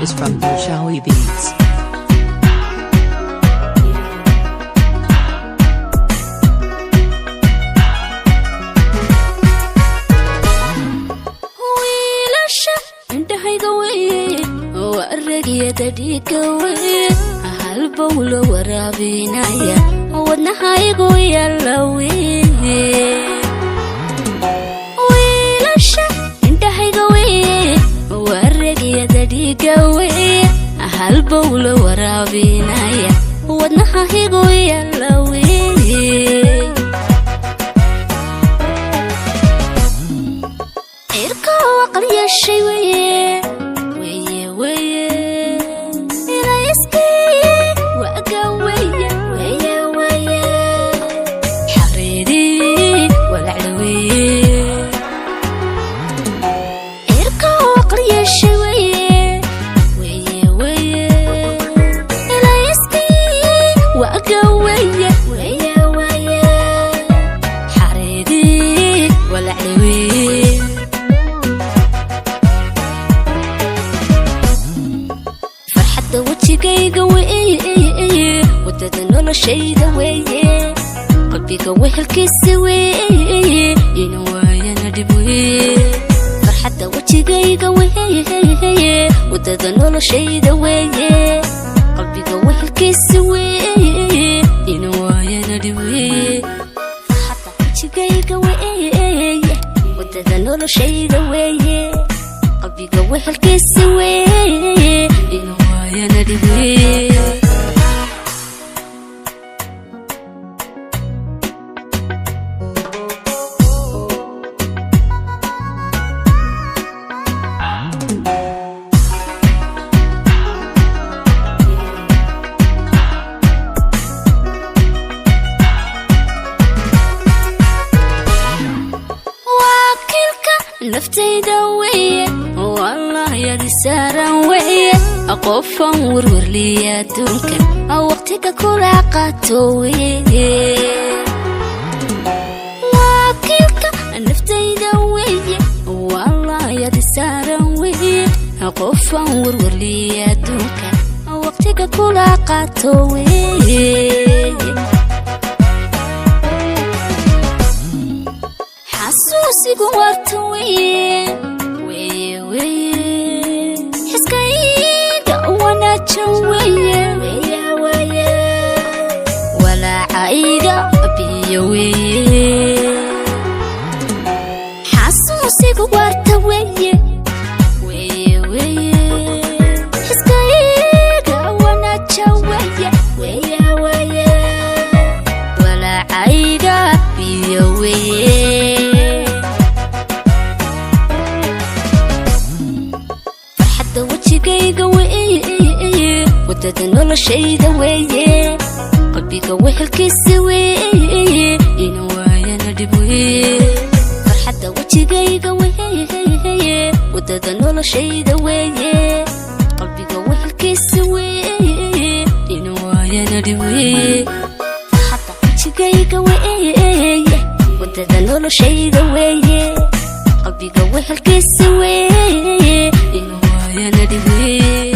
This is from Bushawi Beats. halbowlo waraabinaya wadnahaygu yalawi wiilasha indhahayga wey wareegyada dhiiga wey halbowlo waraabinaya wadnahaygu yalawi irka waqal yeeshay wey shayda weeye qalbiga wehelkiisa weeye inwaayana dib weeye farxadda wajigayga weeye wadada noloshayda weeye qalbiga wehelkiisa weeye inwaayana dib weeye farxadda wajigayga weeye wadada noloshayda weeye qalbiga wehelkiisa weeye inwaayana dib weeye naftayda weeye والله يا سارة weeye aqoofan warwarliya adduunka waqtiga kula qaato weeye wakiilka naftayda weeye والله يا سارة weeye aqoofan warwarliya adduunka waqtiga kula qaato weeye xasuusigu warta weeye حسكايدا وانا جويه ولا عايده بيويه حسوسك ورتا ويه حسكايدا وانا جويه ولا عايده بيويه wajigayga weeye wadada noloshayda weeye qalbiga wehelkiisa weeye inwaayana dib weeye farxadda wajigayga weeye wadada noloshayda weeye qalbiga wehelkiisa weeye inwaayana dib weeye farxadda wajigayga weeye wadada noloshayda weeye qalbiga wehelkiisa weeye يا ندوي